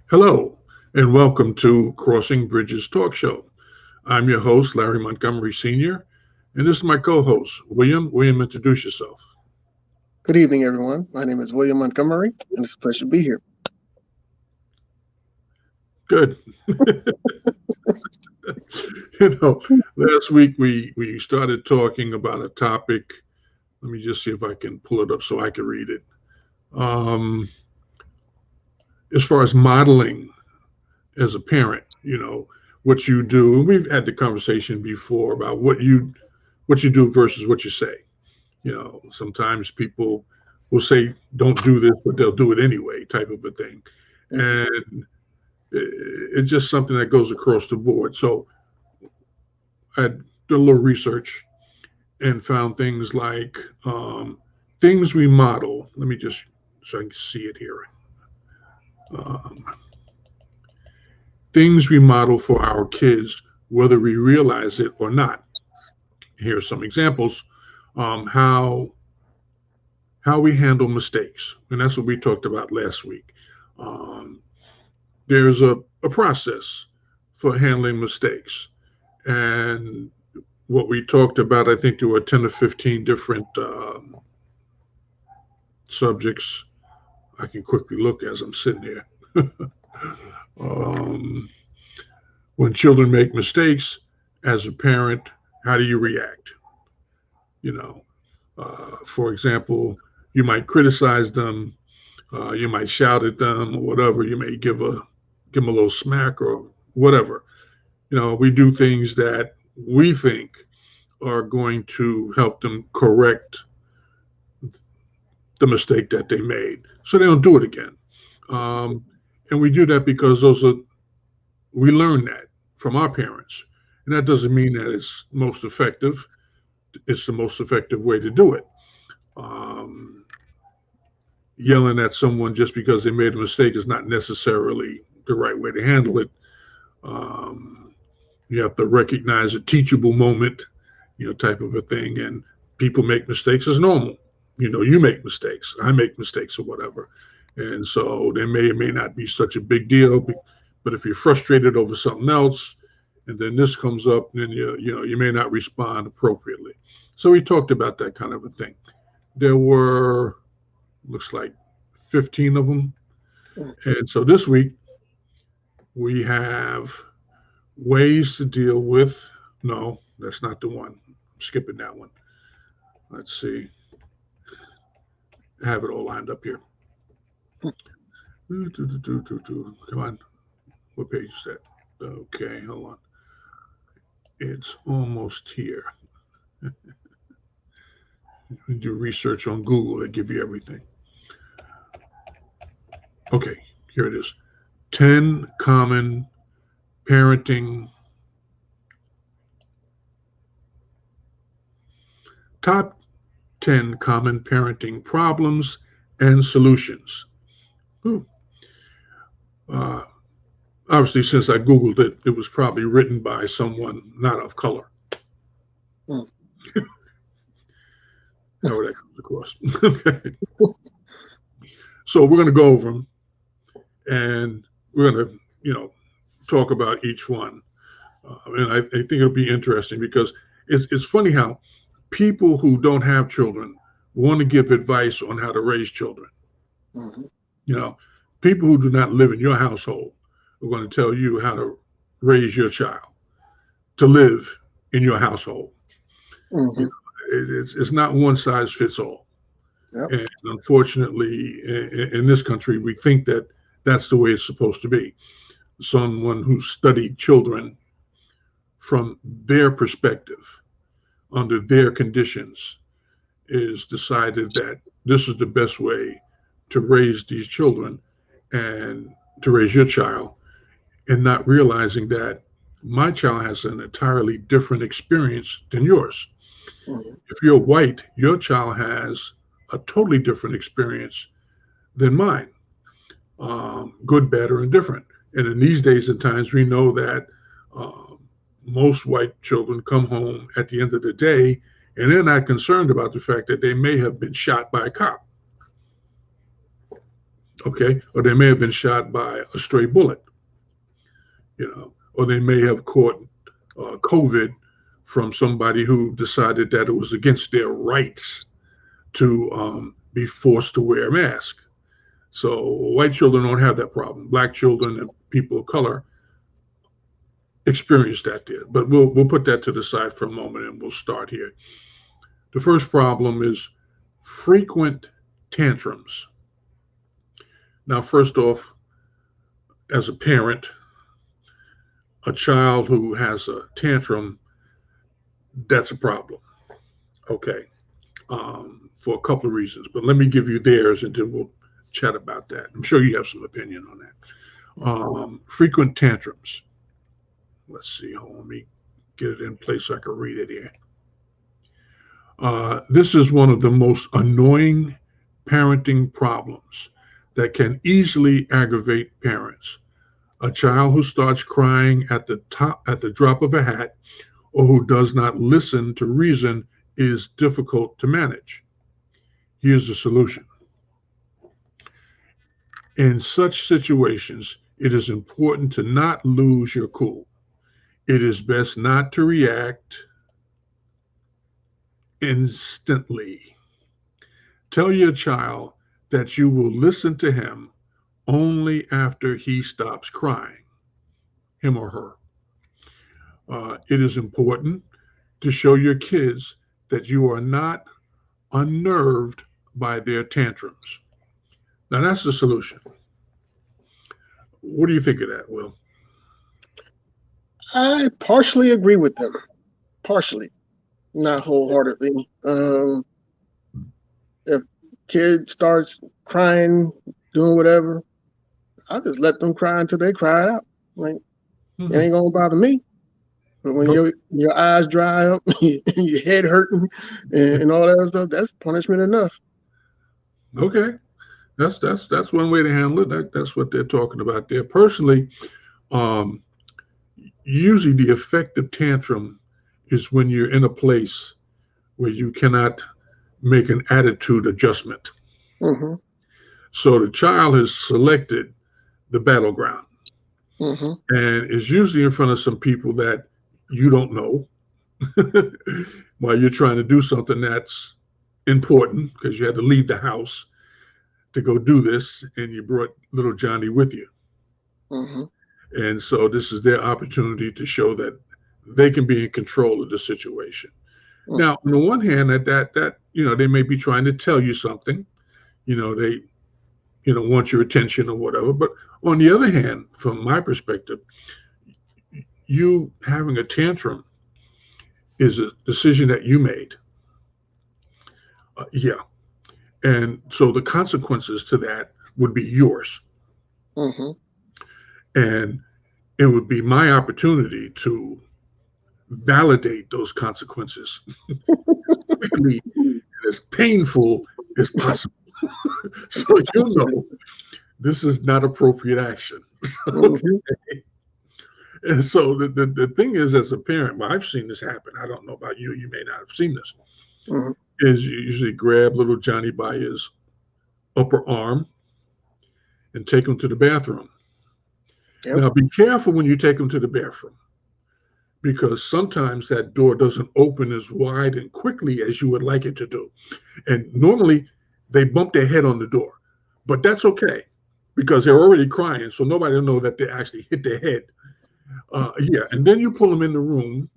Hello, and welcome to Crossing Bridges Talk Show. I'm your host, Larry Montgomery Sr., and this is my co host, William. William, introduce yourself. Good evening, everyone. My name is William Montgomery, and it's a pleasure to be here. Good. Last week we started talking about a topic. Let me just see if I can pull it up so I can read it. Um, as far as modeling as a parent, what you do. We've had the conversation before about what you do versus what you say. Sometimes people will say, don't do this, but they'll do it anyway, type of a thing. Mhm. And it's just something that goes across the board. So I did a little research and found things like things we model. Let me just so I can see it here. Um, things we model for our kids, whether we realize it or not. Here are some examples. How we handle mistakes, and that's what we talked about last week. Um, there's a process for handling mistakes, and what we talked about, I think there were 10 or 15 different subjects. I can quickly look as I'm sitting here. um, when children make mistakes, as a parent, how do you react? You know, for example, you might criticize them, you might shout at them or whatever. You may give them a little smack or whatever. We do things that we think are going to help them correct the mistake that they made, so they don't do it again. Um, and we do that because we learn that from our parents, and that doesn't mean that it's most effective. It's the most effective way to do it. Um, Yelling at someone just because they made a mistake is not necessarily the right way to handle it. Um, you have to recognize a teachable moment, type of a thing. And people make mistakes as normal. You make mistakes, I make mistakes, or whatever. And so they may or may not be such a big deal. But if you're frustrated over something else, and then this comes up, then you may not respond appropriately. So we talked about that kind of a thing. There were looks like 15 of them. And so this week we have ways to deal with. No, that's not the one. I'm skipping that one. Let's see. I have it all lined up here. Come on. What page is that? Okay, hold on. It's almost here. You do research on Google, they give you everything. Okay, here it is. 10 common parenting, top 10 common parenting problems and solutions. Ooh. Uh, Obviously, since I Googled it, it was probably written by someone not of color. Mm. However that comes across. Okay. So we're going to go over them and we're going to, talk about each one. And I think it'll be interesting because it's funny how people who don't have children want to give advice on how to raise children. Mhm. You know, People who do not live in your household are going to tell you how to raise your child to live in your household. You Mhm. know, it's not one size fits all. Yep. And unfortunately, in this country, we think that that's the way it's supposed to be. Someone who studied children from their perspective, under their conditions, is decided that this is the best way to raise these children and to raise your child, and not realizing that my child has an entirely different experience than yours. Mhm. If you're white, your child has a totally different experience than mine, good, bad, or indifferent. And in these days and times, we know that um, most white children come home at the end of the day and they're not concerned about the fact that they may have been shot by a cop. Okay, or they may have been shot by a stray bullet, or they may have caught COVID from somebody who decided that it was against their rights to be forced to wear a mask. So white children don't have that problem. Black children and people of color experience that there. But we'll put that to the side for a moment and we'll start here. The first problem is frequent tantrums. Now, first off, as a parent, a child who has a tantrum, that's a problem. Okay. For a couple of reasons, but let me give you theirs and then we'll chat about that. I'm sure you have some opinion on that. Frequent tantrums. Let's see. Hold on, let me get it in place so I can read it here. This is one of the most annoying parenting problems that can easily aggravate parents. A child who starts crying at the drop of a hat or who does not listen to reason is difficult to manage. Here's the solution. In such situations, it is important to not lose your cool. It is best not to react instantly. Tell your child that you will listen to him only after he stops crying, him or her. It is important to show your kids that you are not unnerved by their tantrums. Now that's the solution. What do you think of that, Will? I partially agree with them. Partially, not wholeheartedly. If kid starts crying, doing whatever, I just let them cry until they cry it out. Like, it ain't gonna bother me. But when your eyes dry up, your head hurting, and all that stuff, that's punishment enough. Okay, that's one way to handle it. That's what they're talking about there. Personally, usually the effective tantrum is when you're in a place where you cannot make an attitude adjustment. Mm-hmm. So the child has selected the battleground and is usually in front of some people that you don't know while you're trying to do something that's important because you had to leave the house to go do this and you brought little Johnny with you. And so this is their opportunity to show that they can be in control of the situation. Now, on the one hand, that they may be trying to tell you something, they want your attention or whatever. But on the other hand, from my perspective, you having a tantrum is a decision that you made. And so the consequences to that would be yours. And it would be my opportunity to validate those consequences quickly and as painful as possible. So this is not appropriate action. Okay. And so the thing is, as a parent, well, I've seen this happen. I don't know about you. You may not have seen this. Is you usually grab little Johnny by his upper arm and take him to the bathroom. Now, be careful when you take him to the bathroom, because sometimes that door doesn't open as wide and quickly as you would like it to do. And normally they bump their head on the door, but that's okay because they're already crying. So nobody will know that they actually hit their head. And then you pull them in the room.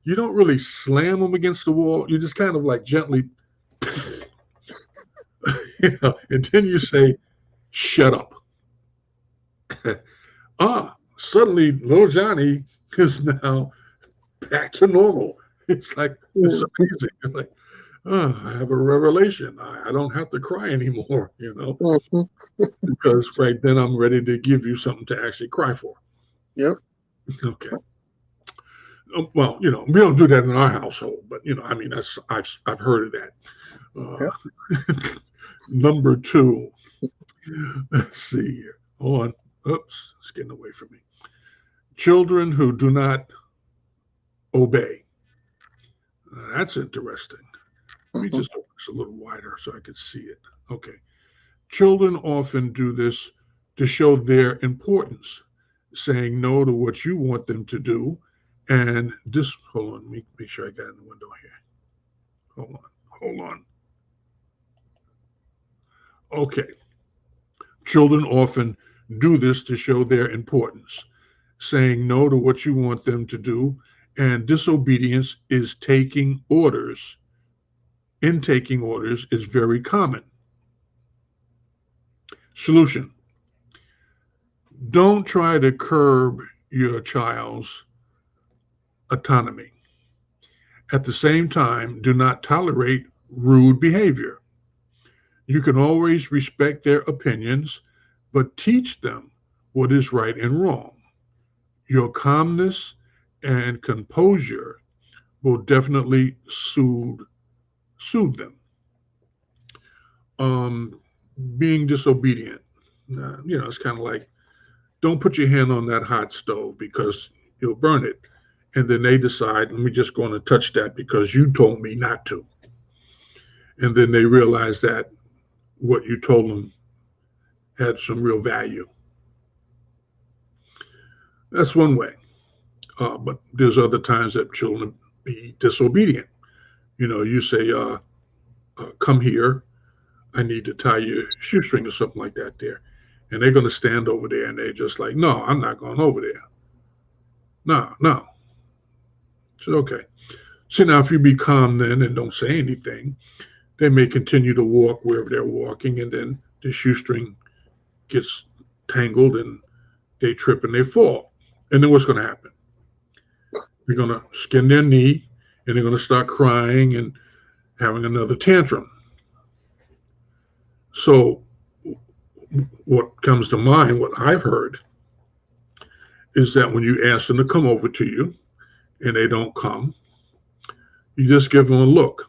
You don't really slam them against the wall. You just kind of like gently, and then you say, shut up. Suddenly little Johnny is now back to normal. It's like, it's amazing. It's like, I have a revelation. I don't have to cry anymore, because right then I'm ready to give you something to actually cry for. Okay. Well, we don't do that in our household, but I've heard of that. Number two, let's see here. Hold on. Oops, it's getting away from me. Children who do not obey. That's interesting. Let me just open this a little wider so I can see it. Okay. Children often do this to show their importance, saying no to what you want them to do. And this, hold on, let me make sure I got in the window here. Hold on. Okay. Children often do this to show their importance, saying no to what you want them to do. And disobedience is taking orders. In taking orders is very common. Solution: don't try to curb your child's autonomy. At the same time, do not tolerate rude behavior. You can always respect their opinions, but teach them what is right and wrong. Your calmness and composure will definitely soothe them. Being disobedient, it's kind of like, don't put your hand on that hot stove because you'll burn it. And then they decide, let me just go on and touch that because you told me not to. And then they realize that what you told them had some real value. That's one way. But there's other times that children be disobedient. You say, come here, I need to tie your shoestring or something like that there. And they're going to stand over there and they're just like, no, I'm not going over there. No. So, okay. So now if you be calm then and don't say anything, they may continue to walk wherever they're walking, and then the shoestring gets tangled and they trip and they fall. And then what's going to happen? They're going to skin their knee and they're going to start crying and having another tantrum. So what comes to mind, what I've heard, is that when you ask them to come over to you and they don't come, you just give them a look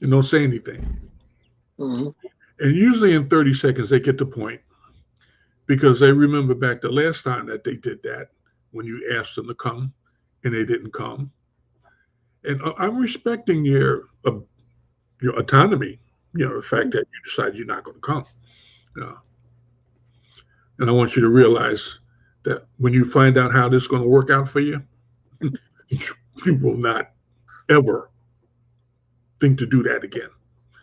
and don't say anything. Mm-hmm. And usually in 30 seconds, they get the point, because they remember back the last time that they did that, when you asked them to come and they didn't come. And I'm respecting your autonomy, the fact that you decide you're not going to come. And I want you to realize that when you find out how this is going to work out for you, you will not ever think to do that again.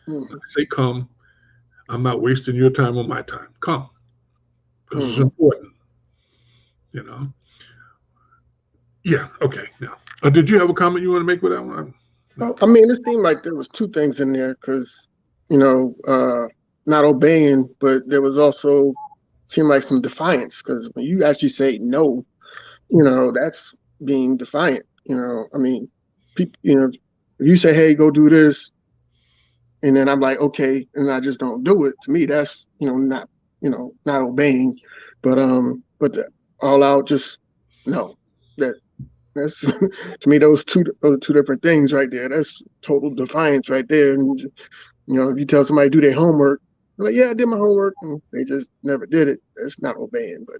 Mm-hmm. Say, come. I'm not wasting your time or my time. Come. Because it's important. Yeah, okay. Now, did you have a comment you want to make with that one? I mean, it seemed like there was two things in there, because, not obeying, but there was also seemed like some defiance, because when you actually say no, that's being defiant. I mean, people, if you say, hey, go do this, and then I'm like, okay, and I just don't do it, to me, that's, not obeying, but the all out just no. That's to me, those two different things right there. That's total defiance right there. And if you tell somebody to do their homework, they're like, yeah, I did my homework, and they just never did it. That's not obeying. But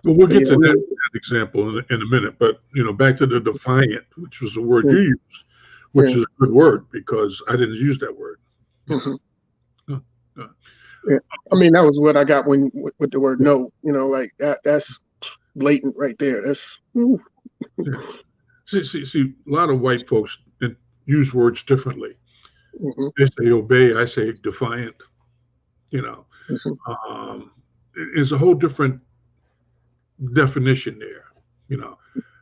we'll get to that example in a minute. But back to the defiant, which was the word you used, which is a good word, because I didn't use that word. Yeah. I mean, that was what I got with the word no. Like that's blatant right there. That's. Yeah. See, a lot of white folks use words differently. Mm-hmm. They say obey, I say defiant. It's a whole different definition there.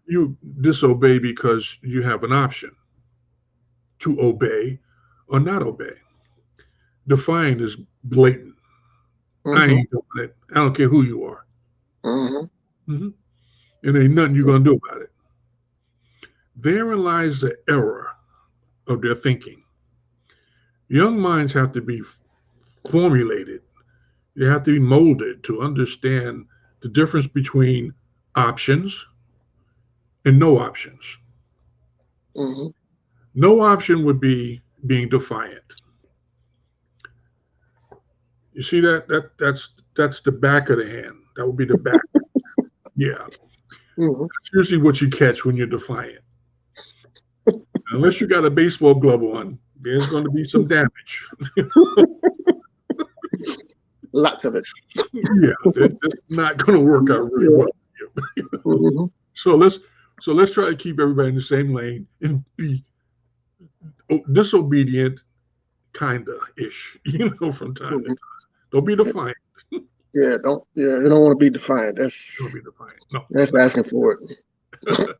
You disobey because you have an option to obey or not obey. Defiant is blatant. Mm-hmm. I ain't doing it. I don't care who you are. Mm-hmm. Mm-hmm. And ain't nothing you're going to do about it. Therein lies the error of their thinking. Young minds have to be formulated. They have to be molded to understand the difference between options and no options. Mm-hmm. No option would be being defiant. You see that's the back of the hand. That would be the back. Yeah. Mm-hmm. That's usually what you catch when you're defiant. Unless you got a baseball glove on, there's going to be some damage. Lots of it. Yeah, it's not going to work out really well. Mm-hmm. So let's try to keep everybody in the same lane and be disobedient, kinda ish, from time to time. Don't be defiant. Yeah, you don't want to be defiant. Don't be defiant. No, that's asking for it.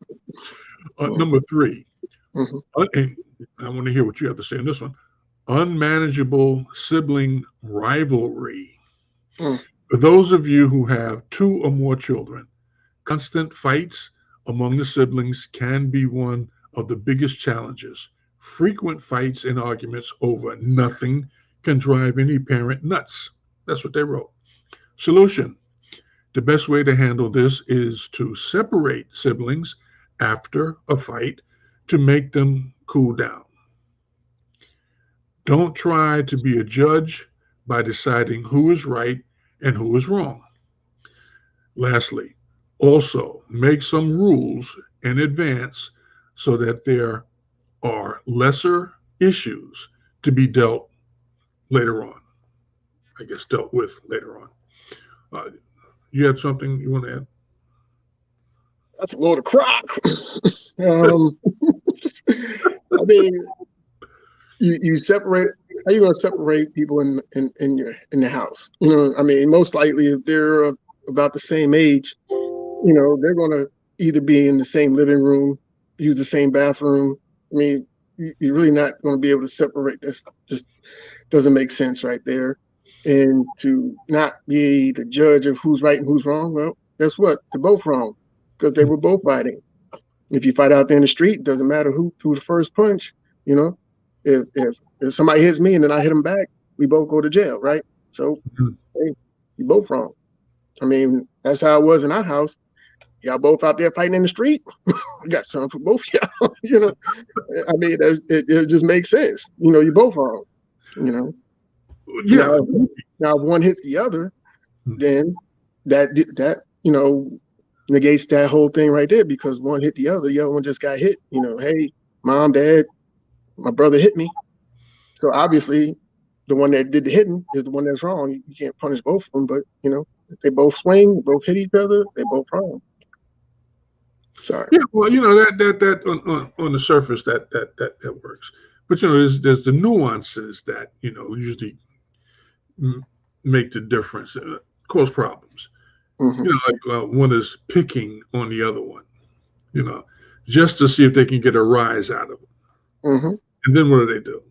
Number 3, Mm-hmm. and I want to hear what you have to say on this one. Unmanageable sibling rivalry. Mm. For those of you who have 2 or more children, constant fights among the siblings can be one of the biggest challenges. Frequent fights and arguments over nothing can drive any parent nuts. That's what they wrote. Solution: the best way to handle this is to separate siblings after a fight to make them cool down. Don't try to be a judge by deciding who is right and who is wrong. Lastly, also make some rules in advance so that there are lesser issues to be dealt later on. I guess dealt with later on. You had something you want to add? That's a load of crock. I mean, you separate. How are you going to separate people in the house? I mean, most likely if they're about the same age, they're going to either be in the same living room, use the same bathroom. I mean, you're really not going to be able to separate this. Just doesn't make sense right there. And to not be the judge of who's right and who's wrong, well, guess what? They're both wrong because they were both fighting. If you fight out there in the street, doesn't matter who threw the first punch. If somebody hits me and then I hit them back, we both go to jail, right? So, hey, you both wrong. I mean, that's how it was in our house. Y'all both out there fighting in the street. We got something for both y'all. I mean, it just makes sense. You're both wrong. Yeah. Now, if one hits the other, then that negates that whole thing right there because one hit the other one just got hit. Hey, mom, dad, my brother hit me. So obviously, the one that did the hitting is the one that's wrong. You can't punish both of them, but if they both swing, both hit each other, they're both wrong. Sorry. Yeah, well, that on the surface that works, but there's the nuances that usually make the difference, cause problems. Mm-hmm. Like one is picking on the other one, just to see if they can get a rise out of them. Mm-hmm. And then what do?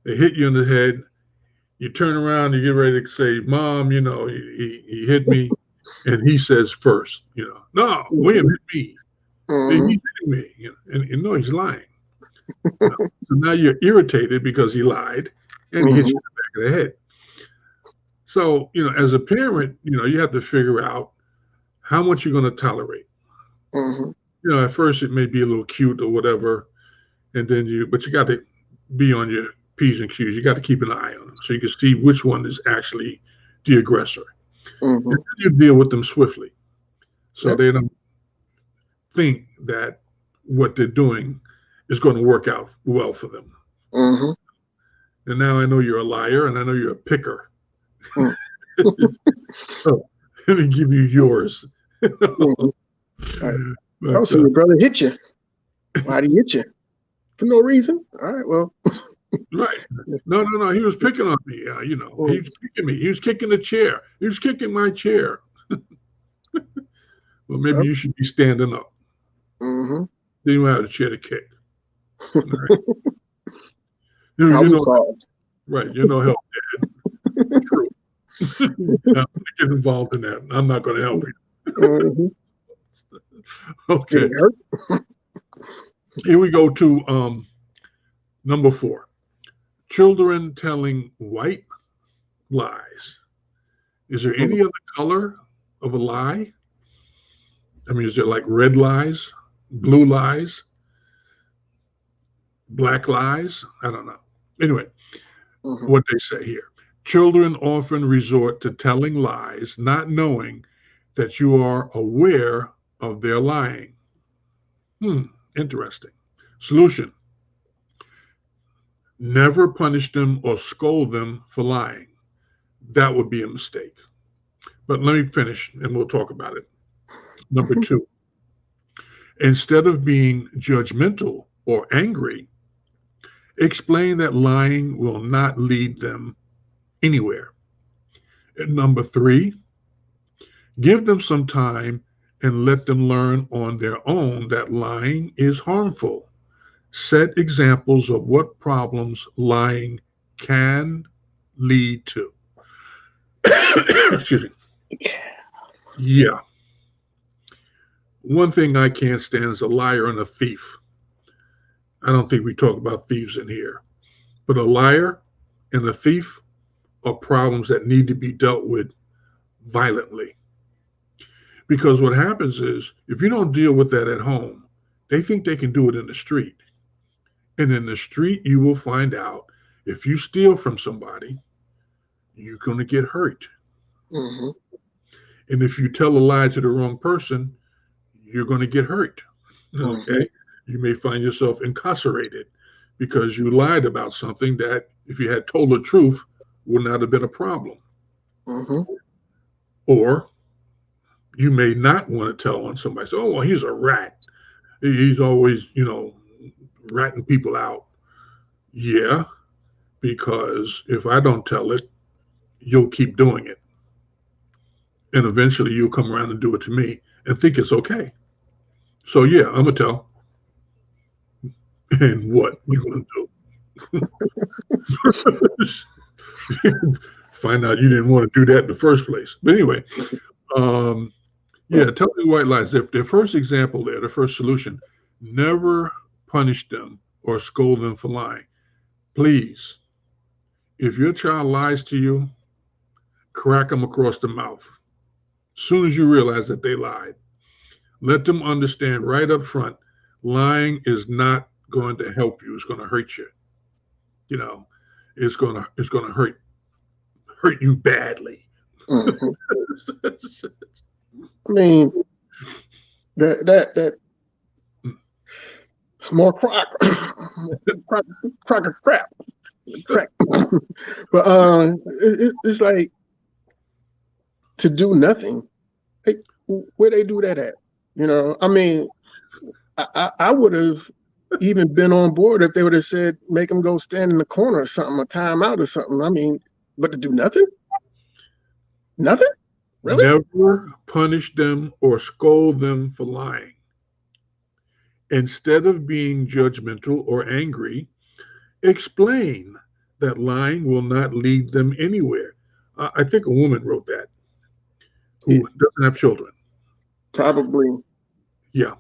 They hit you in the head. You turn around, you get ready to say, "Mom, he hit me," and he says first, "No, William hit me. Mm-hmm. He's hitting me," and no, he's lying. So now you're irritated because he lied, and he hit you in the back of the head. So as a parent, you have to figure out how much you're going to tolerate. Mm-hmm. At first it may be a little cute or whatever, and then but you got to be on your P's and Q's. You got to keep an eye on them so you can see which one is actually the aggressor. Mm-hmm. And then you deal with them swiftly, so they don't think that what they're doing is going to work out well for them. Mm-hmm. And now I know you're a liar, and I know you're a picker. So let me give you yours. Right. So your brother hit you. Why did he hit you? For no reason. All right, well. Right. No. He was picking on me. He was kicking me. He was kicking the chair. He was kicking my chair. Well, maybe you should be standing up. Mm-hmm. Then you have a chair to kick. All right. Right. You're no help, Dad. True. I'm going to get involved in that. I'm not going to help you. Mm-hmm. Okay. Here we go to number 4. Children telling white lies. Is there any other color of a lie? I mean, is there like red lies, blue lies, black lies? I don't know. Anyway, what they say here. Children often resort to telling lies, not knowing that you are aware of their lying. Interesting. Solution. Never punish them or scold them for lying. That would be a mistake. But let me finish and we'll talk about it. Number two, instead of being judgmental or angry, explain that lying will not lead them anywhere. And number three, give them some time and let them learn on their own that lying is harmful. Set examples of what problems lying can lead to. Excuse me. Yeah. One thing I can't stand is a liar and a thief. I don't think we talk about thieves in here. But a liar and a thief are problems that need to be dealt with violently. Because what happens is, if you don't deal with that at home, they think they can do it in the street. And in the street, you will find out if you steal from somebody, you're going to get hurt. Mm-hmm. And if you tell a lie to the wrong person, you're going to get hurt. Mm-hmm. Okay. You may find yourself incarcerated because you lied about something that, if you had told the truth, would not have been a problem. Mm-hmm. Or you may not want to tell on somebody. So, oh, well, he's a rat. He's always, ratting people out. Yeah, because if I don't tell it, you'll keep doing it. And eventually you'll come around and do it to me and think it's okay. So, yeah, I'm going to tell. And what you going to do? Find out you didn't want to do that in the first place. But anyway, yeah, tell me white lies. Their first example there, the first solution, never punish them or scold them for lying. Please, if your child lies to you, crack them across the mouth. As soon as you realize that they lied, let them understand right up front, lying is not going to help you. It's going to hurt you. It's going to hurt you badly. Mm-hmm. I mean, that it's more crack of crap. But it's like to do nothing. Hey, where they do that at? I mean, I would have even been on board if they would have said, make them go stand in the corner or something, a timeout or something. I mean, but to do nothing? Nothing? Really? Never punish them or scold them for lying. Instead of being judgmental or angry, explain that lying will not lead them anywhere. I think a woman wrote that who doesn't have children. Probably. Yeah.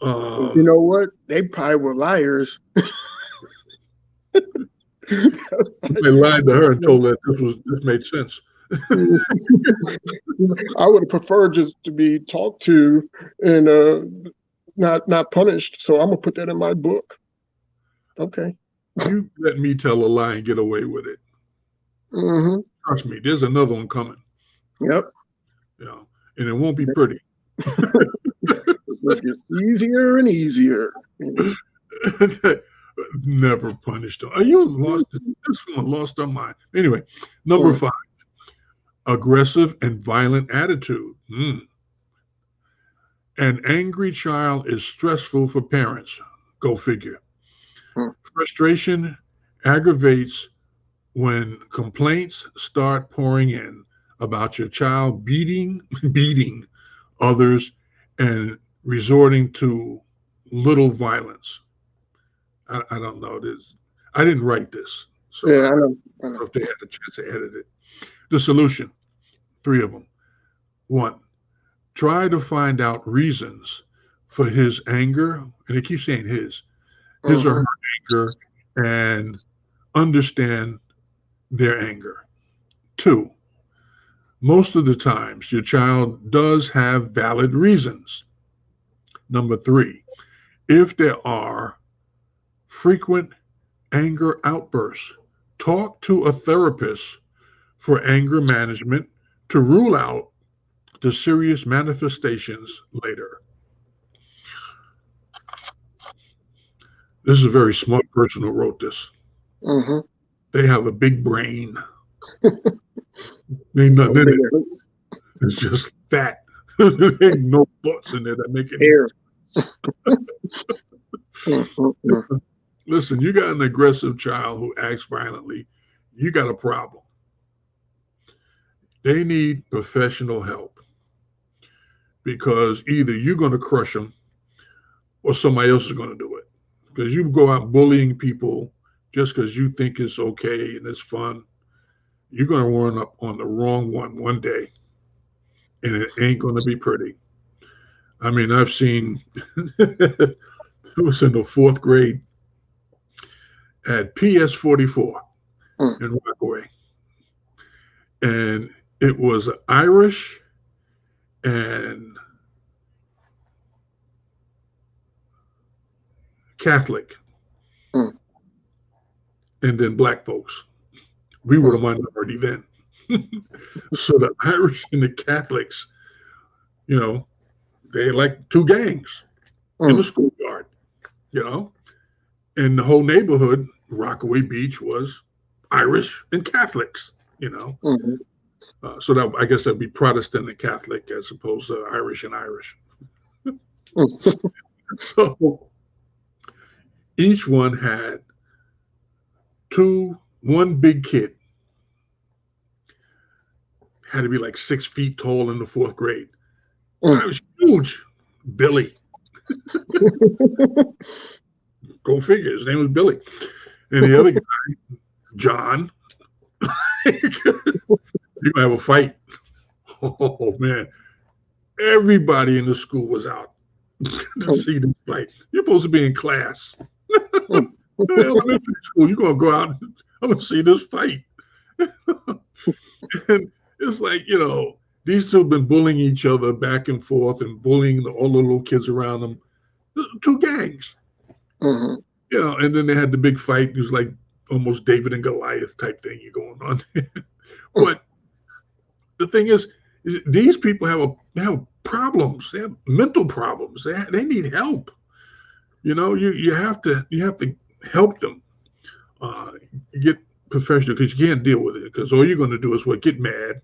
You know what? They probably were liars. They lied to her and told her this made sense. I would have preferred just to be talked to and not punished. So I'm gonna put that in my book. Okay. You let me tell a lie and get away with it. Mm-hmm. Trust me, there's another one coming. Yep. Yeah, and it won't be pretty. It gets easier and easier. Never punished them. You lost this one lost her mind. Anyway, number 5, aggressive and violent attitude. An angry child is stressful for parents. Go figure. Frustration aggravates when complaints start pouring in about your child beating others and resorting to little violence. I don't know. I didn't write this. So yeah, I know. If they had a chance to edit it. The solution, 3 of them. 1, try to find out reasons for his anger, and they keep saying his or her anger, and understand their anger. 2, most of the times your child does have valid reasons. Number 3, if there are frequent anger outbursts, talk to a therapist for anger management to rule out the serious manifestations later. This is a very smart person who wrote this. Mm-hmm. They have a big brain. Ain't nothing in it. It's just fat. There ain't no thoughts in there that make any Air. Mm-hmm. Listen, you got an aggressive child who acts violently, you got a problem. They need professional help because either you're going to crush them or somebody else is going to do it. Because you go out bullying people just because you think it's okay and it's fun, you're going to run up on the wrong one day, and it ain't going to be pretty. I mean, I've seen it was in the fourth grade at PS 44 Mm. in Rockaway, and it was Irish and Catholic, Mm. and then black folks. We were the minority then. So the Irish and the Catholics, you know, they like two gangs in the Mm. schoolyard, you know, and the whole neighborhood, Rockaway Beach, was Irish and Catholics, you know. Mm-hmm. So that I guess that'd be Protestant and Catholic as opposed to Irish and Irish. Mm. So each one had one big kid had to be like 6 feet tall in the fourth grade. I was huge. Billy. Go figure. His name was Billy. And the other guy, John, you're gonna have a fight. Oh man. Everybody in the school was out to see this fight. You're supposed to be in class. Elementary school, you're gonna go out. I'm gonna see this fight. And it's like, these two have been bullying each other back and forth and bullying all the little kids around them. Two gangs. Mm-hmm. And then they had the big fight. It was like almost David and Goliath type thing going on. But the thing is these people have problems. They have mental problems. They need help. You have to help them get professional, because you can't deal with it, because all you're going to do is get mad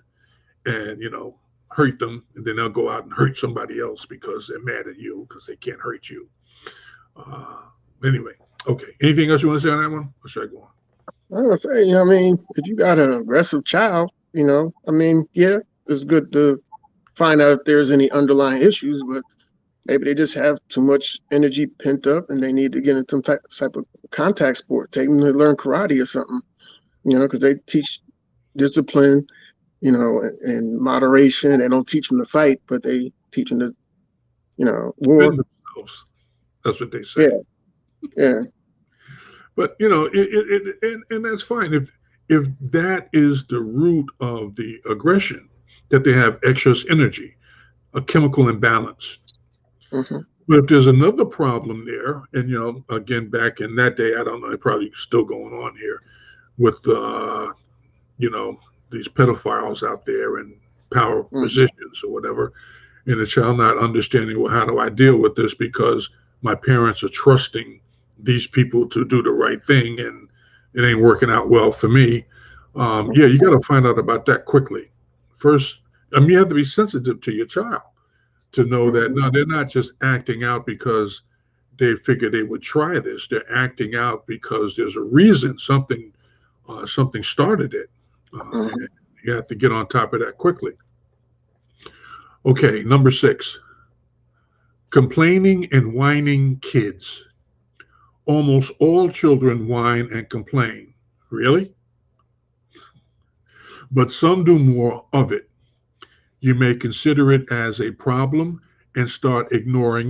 and hurt them, and then they'll go out and hurt somebody else because they're mad at you because they can't hurt you. Anyway, okay. Anything else you want to say on that one? Or should I go on? I was gonna say, I mean, if you got an aggressive child, I mean, yeah, it's good to find out if there's any underlying issues, but maybe they just have too much energy pent up and they need to get into some type of contact sport. Take them to learn karate or something, because they teach discipline, and moderation. They don't teach them to fight, but they teach them to, war. Themselves. That's what they say. Yeah. But and that's fine if that is the root of the aggression, that they have excess energy, a chemical imbalance. Mm-hmm. But if there's another problem there, and again, back in that day, I don't know, probably still going on here with these pedophiles out there in power positions or whatever, and the child not understanding, well, how do I deal with this, because my parents are trusting these people to do the right thing, and it ain't working out well for me. You got to find out about that quickly. First, you have to be sensitive to your child to know that, no, they're not just acting out because they figured they would try this. They're acting out because there's a reason, something started it. You have to get on top of that quickly. Okay, number 6, complaining and whining kids. Almost all children whine and complain. Really? But some do more of it. You may consider it as a problem and start ignoring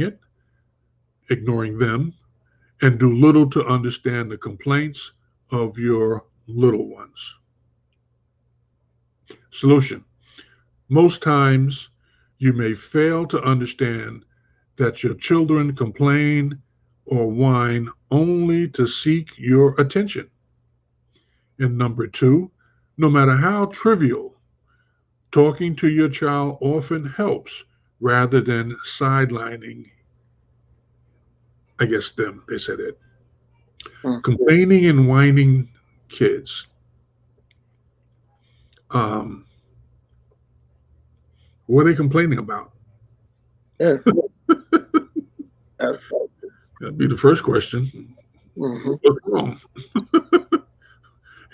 them, and do little to understand the complaints of your little ones. Solution. Most times you may fail to understand that your children complain or whine only to seek your attention. And number 2, no matter how trivial, talking to your child often helps rather than sidelining, I guess them, they said it. Complaining and whining kids. What are they complaining about? Yeah. That'd be the first question. Mm-hmm. What's wrong?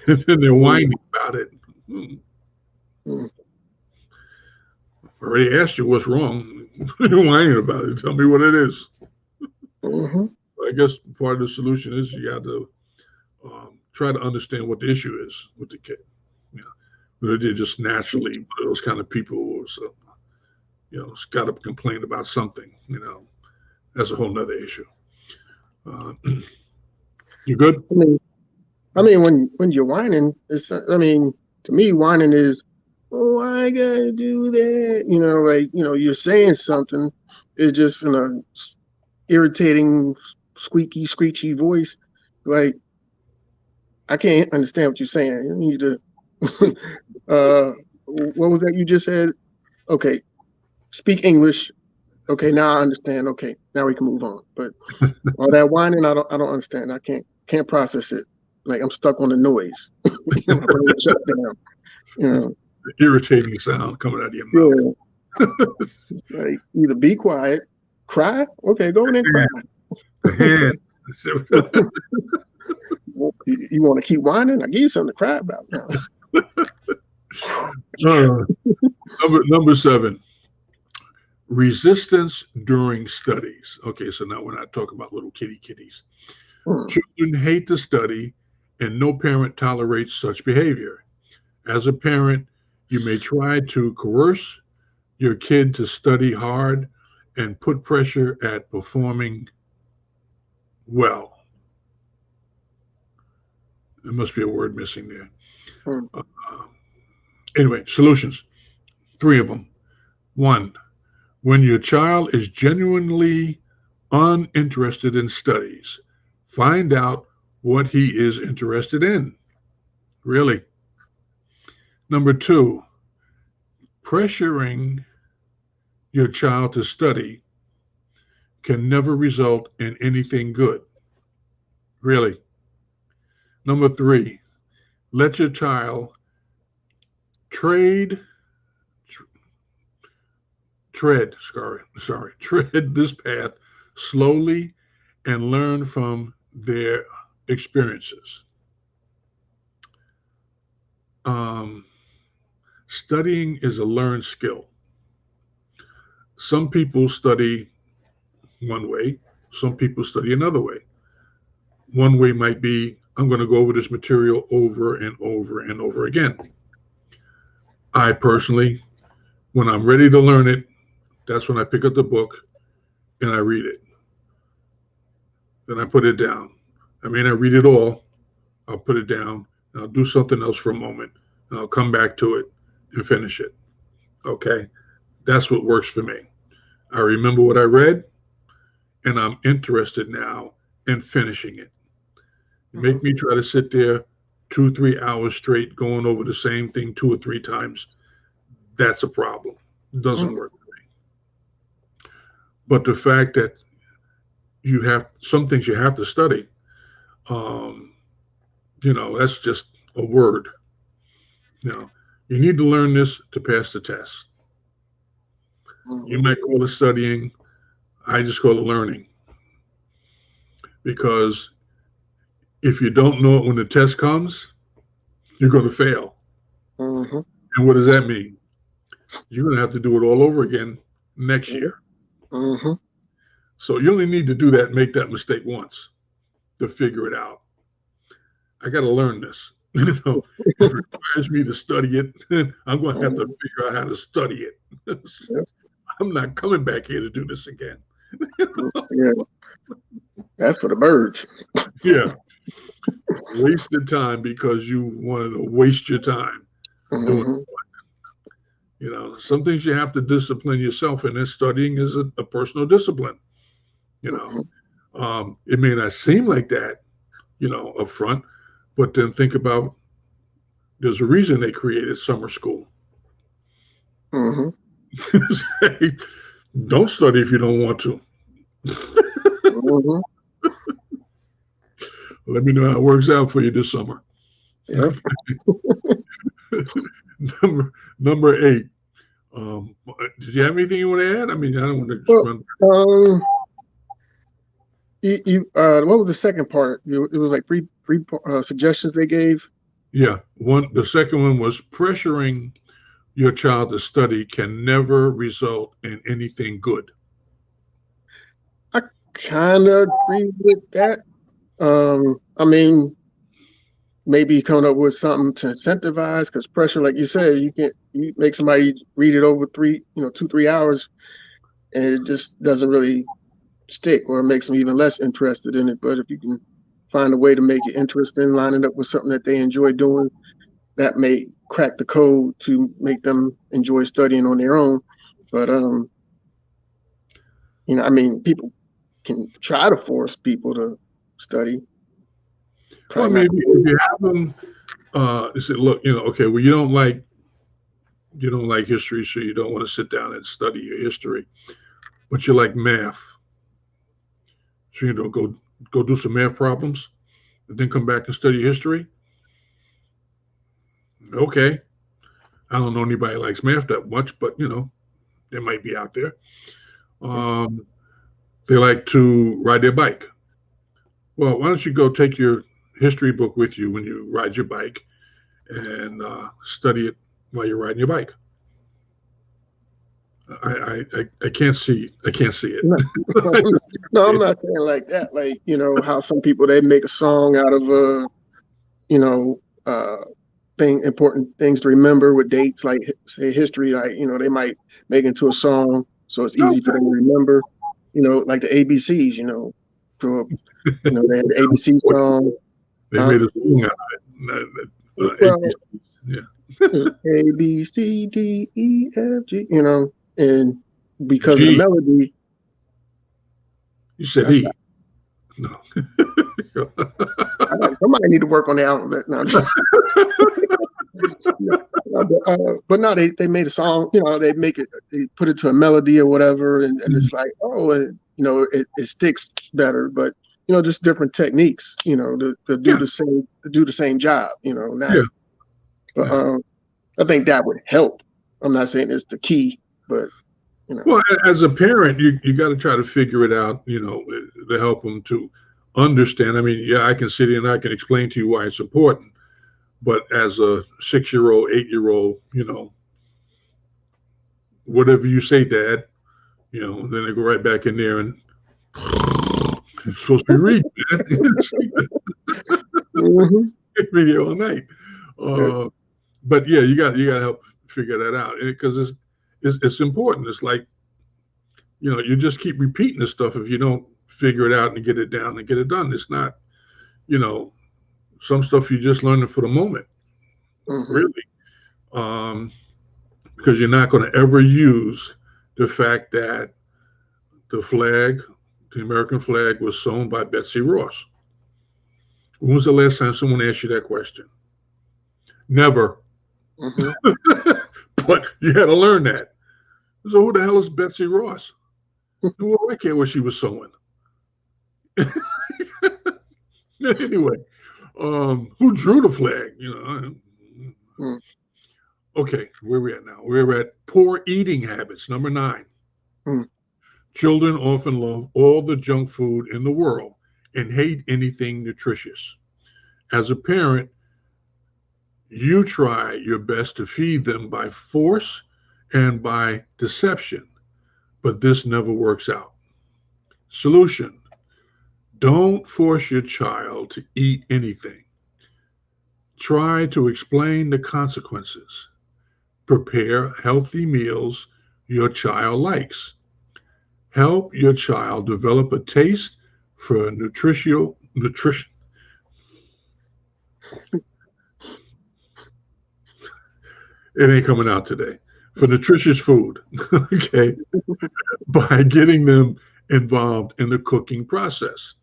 And then they're whining about it. Mm-hmm. I already asked you what's wrong. You're whining about it. Tell me what it is. Mm-hmm. I guess part of the solution is you got to try to understand what the issue is with the kid. You know, whether they're just naturally one of those kind of people who's, it's got to complain about something. That's a whole nother issue. You good? I mean, when you're whining, to me, whining is, oh, I gotta do that. You're saying something. It's just in a irritating, squeaky, screechy voice. Like, I can't understand what you're saying. You need to. What was that you just said? Okay, speak English. Okay, now I understand. Okay, now we can move on. But all that whining, I don't understand. I can't process it. Like I'm stuck on the noise. My brain shuts down. Irritating sound coming out of your mouth. Yeah. Like either be quiet, cry. Okay, go in and cry. You want to keep whining? I give you something to cry about now. Number 7. Resistance during studies. Okay, so now we're not talking about little kitties. Children hate to study, and no parent tolerates such behavior. As a parent, you may try to coerce your kid to study hard and put pressure at performing well. There must be a word missing there. Anyway, solutions. 3 of them. 1, when your child is genuinely uninterested in studies, find out what he is interested in. Really. Number 2, pressuring your child to study can never result in anything good. Really. Number 3, let your child tread this path slowly and learn from their experiences. Studying is a learned skill. Some people study one way, some people study another way. One way might be, I'm going to go over this material over and over and over again. I personally, when I'm ready to learn it, that's when I pick up the book and I read it. Then I put it down. I may not read it all. I'll put it down. I'll do something else for a moment. And I'll come back to it and finish it. Okay? That's what works for me. I remember what I read, and I'm interested now in finishing it. Make me try to sit there 2-3 hours straight going over the same thing 2 or 3 times. That's a problem. It doesn't work for me. But the fact that you have some things you have to study, that's just a word. You need to learn this to pass the test. You might call it studying. I just call it learning. Because if you don't know it when the test comes, you're going to fail. Mm-hmm. And what does that mean? You're going to have to do it all over again next year. Mm-hmm. So you only need to do that, make that mistake once to figure it out. I got to learn this. If it requires me to study it, I'm going to have to figure out how to study it. I'm not coming back here to do this again. Yeah, that's for the birds. Yeah. Wasted time because you wanted to waste your time doing it. Some things you have to discipline yourself in, and studying is a personal discipline. It may not seem like that, up front, but then think about there's a reason they created summer school. Don't study if you don't want to. Let me know how it works out for you this summer. Yeah. Number 8. Did you have anything you want to add? I mean, I don't want to just Well, run. what was the second part? It was like three suggestions they gave. Yeah. The second one was pressuring your child to study can never result in anything good. I kind of agree with that. I mean, maybe coming up with something to incentivize, because pressure, like you said, you make somebody read it over 2-3 hours, and it just doesn't really stick, or it makes them even less interested in it. But if you can find a way to make it interesting, line it up with something that they enjoy doing, that may crack the code to make them enjoy studying on their own. But I mean, people can try to force people to study. Well, I mean, if you have them, you say, look, okay, well, you don't like history, so you don't want to sit down and study your history, but you like math, so go do some math problems, and then come back and study history. Okay, I don't know anybody who likes math that much, but they might be out there. They like to ride their bike. Well, why don't you go take your history book with you when you ride your bike and study it while you're riding your bike? I can't see it. No, I'm not saying like that. Like, how some people, they make a song out of important things to remember with dates, like say history, like, they might make it into a song so it's easy for them to remember, like the ABCs, for they had the ABC song. They made a song out of it. Well, yeah. A B C D E F G, and because G. of the melody. You said E. No. Somebody need to work on the alphabet now. But no, they made a song. They put it to a melody or whatever, and it's like, it sticks better. But just different techniques. To do the same job. Not. Yeah. But I think that would help. I'm not saying it's the key, but. Well, as a parent, you got to try to figure it out. To help them to understand. I mean, yeah, I can sit here and I can explain to you why it's important. But as a 6-year-old, 8-year-old, whatever you say, Dad, then they go right back in there and you're supposed to be reading video all night. But yeah, you got to help figure that out because it's important. It's like, you just keep repeating this stuff if you don't figure it out and get it down and get it done. It's not, some stuff you just learn it for the moment, really, because you're not going to ever use the fact that the American flag was sewn by Betsy Ross. When was the last time someone asked you that question? Never. But you had to learn that. So who the hell is Betsy Ross? Well, I care what she was sewing. Anyway, who drew the flag? Okay, where are we at now? We're at poor eating habits, number 9. Children often love all the junk food in the world and hate anything nutritious. As a parent, you try your best to feed them by force and by deception, but this never works out. Solution: don't force your child to eat anything. Try to explain the consequences. Prepare healthy meals your child likes. Help your child develop a taste for nutrition. It ain't coming out today. For nutritious food, okay, by getting them involved in the cooking process.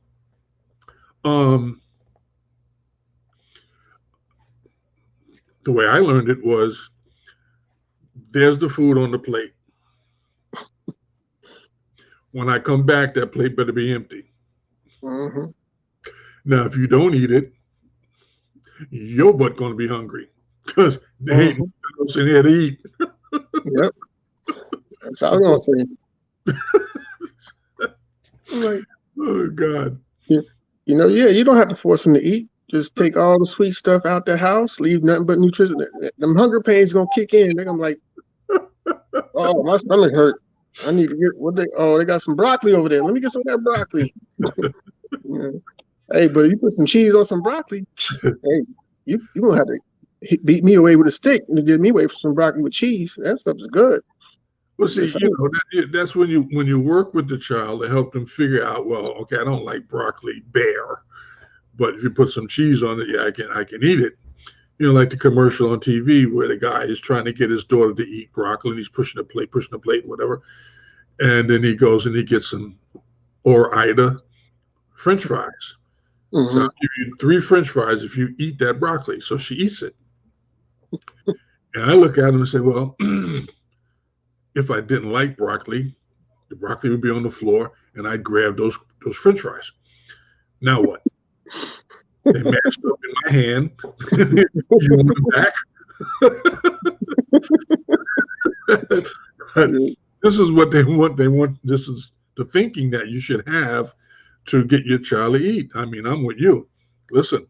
The way I learned it was, there's the food on the plate. When I come back, that plate better be empty. Now, if you don't eat it, your butt going to be hungry because they ain't Mhm. sitting here to eat. Yep. That's all I was gonna say. I'm like, Oh God. you, yeah, you don't have to force them to eat. Just take all the sweet stuff out the house, leave nothing but nutrition. Them hunger pains gonna kick in. They're gonna be like, oh, my stomach hurt. I need to get what they. Oh, they got some broccoli over there. Let me get some of that broccoli. Yeah. Hey, but if you put some cheese on some broccoli, hey, you gonna have to beat me away with a stick to get me away from some broccoli with cheese. That stuff is good. Well, I'm just see, saying. that's when you work with the child to help them figure out. Well, okay, I don't like broccoli bare, but if you put some cheese on it, yeah, I can eat it. Like the commercial on TV where the guy is trying to get his daughter to eat broccoli and he's pushing the plate, whatever. And then he goes and he gets some Ore-Ida French fries. So Mm-hmm. I'll give you 3 French fries if you eat that broccoli. So she eats it. And I look at him and say, well, if I didn't like broccoli, the broccoli would be on the floor and I'd grab those French fries. Now what? They mashed up in my hand. You want them back? This is what they want. This is the thinking that you should have to get your child to eat. I mean, I'm with you. Listen,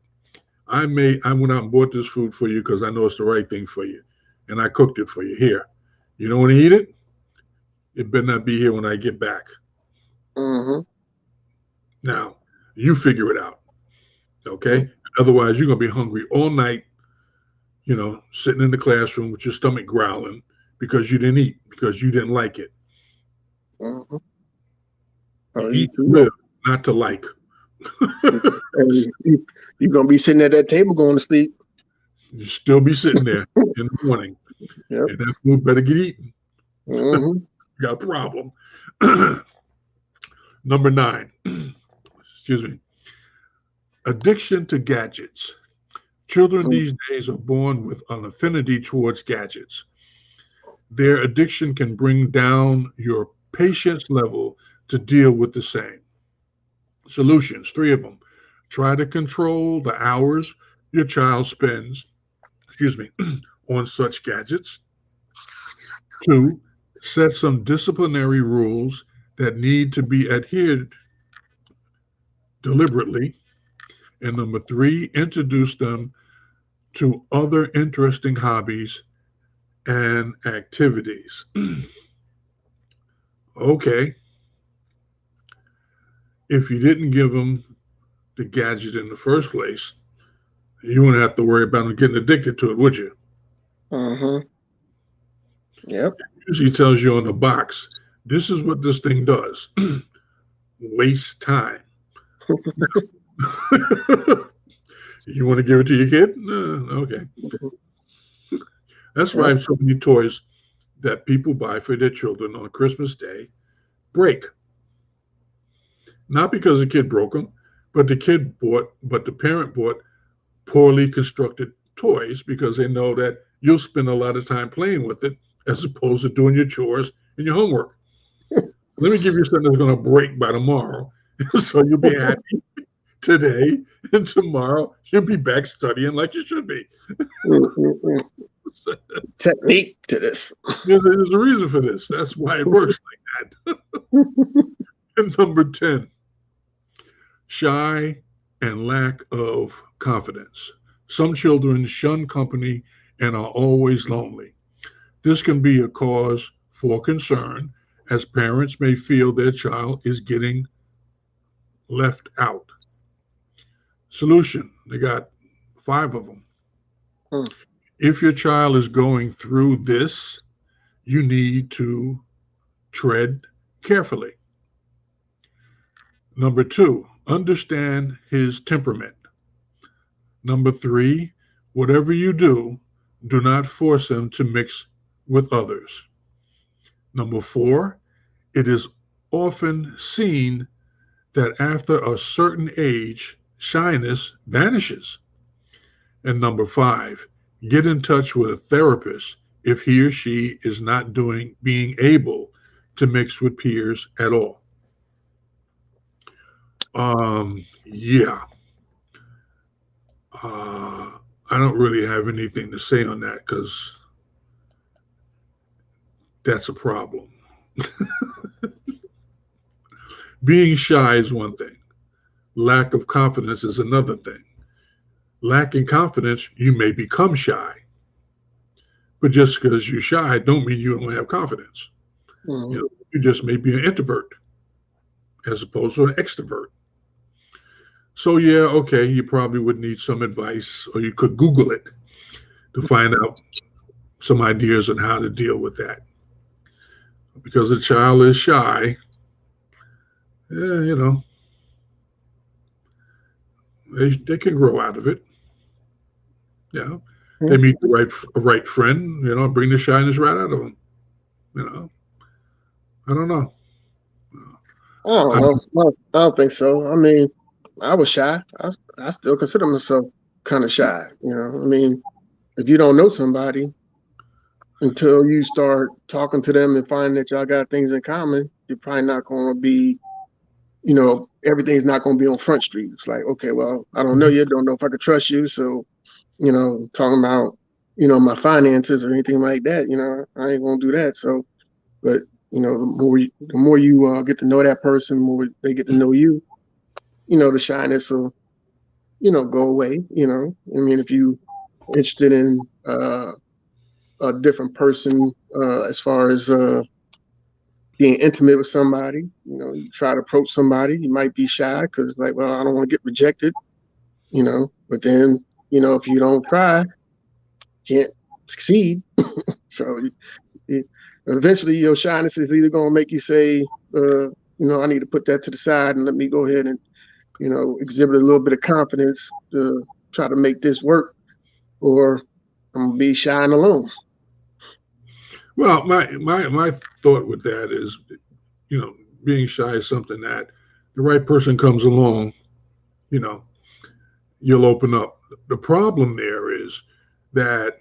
I went out and bought this food for you because I know it's the right thing for you, and I cooked it for you. Here, you don't want to eat it. It better not be here when I get back. Mm-hmm. Now, you figure it out, okay? Otherwise, you're gonna be hungry all night. Sitting in the classroom with your stomach growling because you didn't eat because you didn't like it. Mm-hmm. You Oh, eat to live, not to like. you're gonna be sitting at that table going to sleep. You still be sitting there in the morning, Yep. and that food better get eaten. Mm-hmm. You got a problem. Number 9, excuse me, addiction to gadgets. Children these days are born with an affinity towards gadgets. Their addiction can bring down your patience level to deal with the same. Solutions, 3 of them. Try to control the hours your child spends, excuse me, on such gadgets. 2, set some disciplinary rules that need to be adhered deliberately. And number 3, introduce them to other interesting hobbies and activities. Okay, if you didn't give them the gadget in the first place, you wouldn't have to worry about them getting addicted to it, would you? Mm-hmm. Yep. It usually tells you on the box, this is what this thing does. Waste time. You want to give it to your kid? No, okay. That's why Yep. so many toys that people buy for their children on Christmas Day break. Not because the kid broke them, but the parent bought poorly constructed toys because they know that you'll spend a lot of time playing with it as opposed to doing your chores and your homework. Let me give you something that's going to break by tomorrow. So you'll be happy today, and tomorrow you'll be back studying like you should be. Mm-hmm. Technique to this. There's a reason for this. That's why it works like that. And number 10, shy and lack of confidence. Some children shun company and are always lonely. This can be a cause for concern as parents may feel their child is getting left out. Solution, they got 5 of them. Hmm. If your child is going through this, you need to tread carefully. Number 2, understand his temperament. Number 3, whatever you do, do not force him to mix with others. Number 4, it is often seen that after a certain age, shyness vanishes. And number 5, get in touch with a therapist if he or she is not being able to mix with peers at all. Yeah. I don't really have anything to say on that because that's a problem. Being shy is one thing. Lack of confidence is another thing. Lacking confidence, you may become shy. But just because you're shy don't mean you don't have confidence. Mhm. You just may be an introvert as opposed to an extrovert. So yeah, okay, you probably would need some advice, or you could Google it to find out some ideas on how to deal with that. Because a child is shy, yeah, they can grow out of it. Yeah, they meet the right friend, bring the shyness right out of them. You know, I don't know. I don't I, know. I don't think so. I mean, I was shy. I still consider myself kind of shy. I mean, if you don't know somebody until you start talking to them and find that y'all got things in common, you're probably not going to be, everything's not going to be on Front Street. It's like, okay, well, I don't know you. Don't know if I could trust you. So, talking about, my finances or anything like that, I ain't going to do that. So, but, the more you get to know that person, the more they get to know you, the shyness will, go away. I mean, if you interested in a different person as far as being intimate with somebody, you try to approach somebody, you might be shy because it's like, well, I don't want to get rejected, but then, if you don't try, you can't succeed. So eventually your shyness is either going to make you say, I need to put that to the side and let me go ahead and, exhibit a little bit of confidence to try to make this work, or I'm gonna be shy and alone. well, my thought with that is, you know, being shy is something that the right person comes along, you know, you'll open up. The problem there is that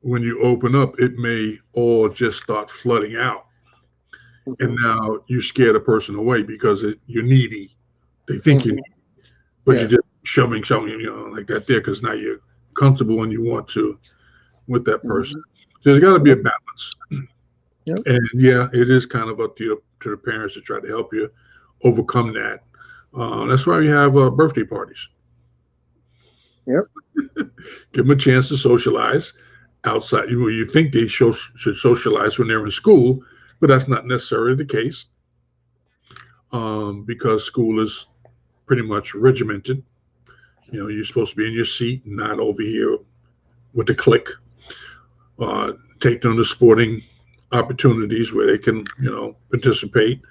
when you open up, it may all just start flooding out. And Mm-hmm. now you scare the person away because you're needy. They think you Mm-hmm. need, but you're Yeah. just shoving, like that there because now you're comfortable and you want to with that person. Mm-hmm. So there's got to be a Yep. balance. Yep. And yeah, it is kind of up to the parents to try to help you overcome that. That's why we have birthday parties. Yep. Give them a chance to socialize outside. You think they should socialize when they're in school, but that's not necessarily the case because school is pretty much regimented. You're supposed to be in your seat, not over here with the click. Uh, take them to sporting opportunities where they can, participate,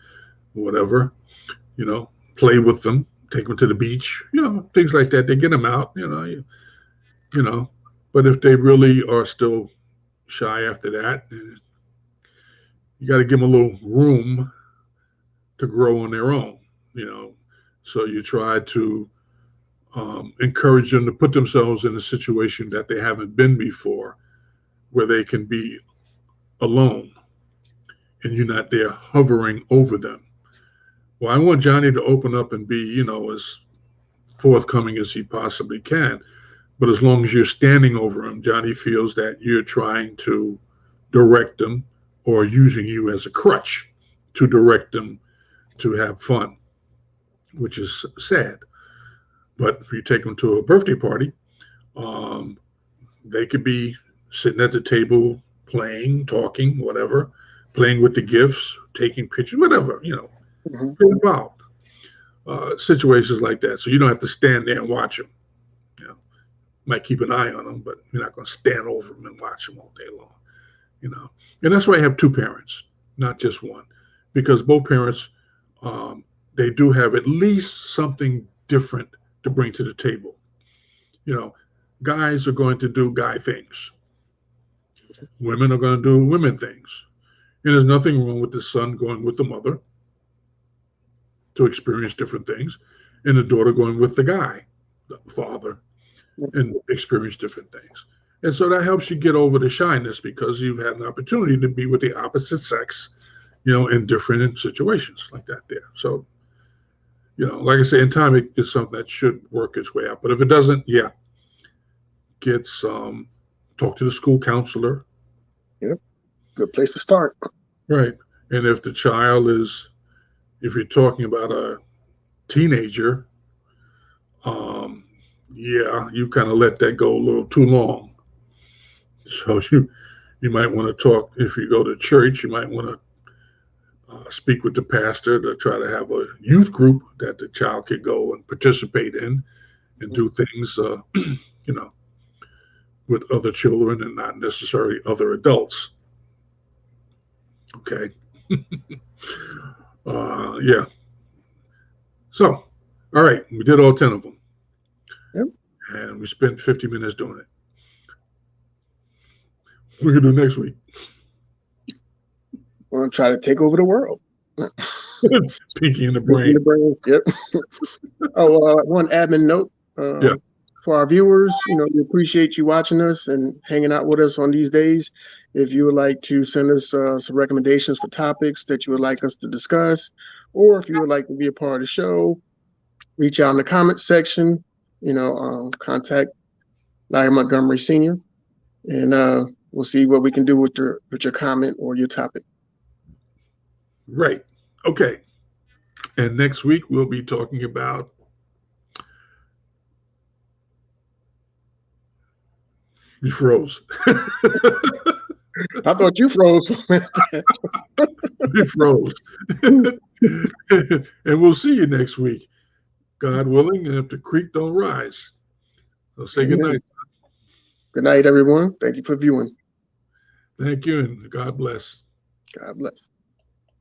whatever. Play with them, take them to the beach, things like that. They get them out, you know. But if they really are still shy after that, you got to give them a little room to grow on their own, you know. So you try to encourage them to put themselves in a situation that they haven't been before, where they can be alone and you're not there hovering over them. Well, I want Johnny to open up and be, as forthcoming as he possibly can. But as long as you're standing over him, Johnny feels that you're trying to direct him or using you as a crutch to direct him to have fun, which is sad. But if you take them to a birthday party, um, they could be sitting at the table playing, talking, whatever, playing with the gifts, taking pictures, whatever, Mm-hmm. get involved. Situations like that. So you don't have to stand there and watch them. You know, might keep an eye on them, but you're not going to stand over them and watch them all day long. You know, and that's why I have two parents, not just one, because both parents, um, they do have at least something different to bring to the table. You know, guys are going to do guy things. Women are going to do women things. And there's nothing wrong with the son going with the mother to experience different things, and the daughter going with the guy, the father, and experience different things. And so that helps you get over the shyness because you've had an opportunity to be with the opposite sex, in different situations like that there. So, like I say, in time, it's something that should work its way out. But if it doesn't, yeah, gets, talk to the school counselor. Yep. Good place to start. Right. And if the child is, if you're talking about a teenager, yeah, you kind of let that go a little too long. So you might want to talk, if you go to church, you might want to speak with the pastor to try to have a youth group that the child could go and participate in and do things, you know, with other children and not necessarily other adults. Okay. Yeah. So, all right, we did all 10 of them. Yep. And we spent 50 minutes doing it. We're going to do next week. We're going to try to take over the world. Pinky in the brain. Yep. One admin note. Yeah. For our viewers, we appreciate you watching us and hanging out with us on these days. If you would like to send us some recommendations for topics that you would like us to discuss, or if you would like to be a part of the show, reach out in the comments section, contact Larry Montgomery Sr., and we'll see what we can do with your comment or your topic. Right. Okay. And next week we'll be talking about you froze. I thought you froze. You froze. And we'll see you next week, God willing, and if the creek don't rise. So say good night. Good night, everyone. Thank you for viewing. Thank you, and God bless. God bless.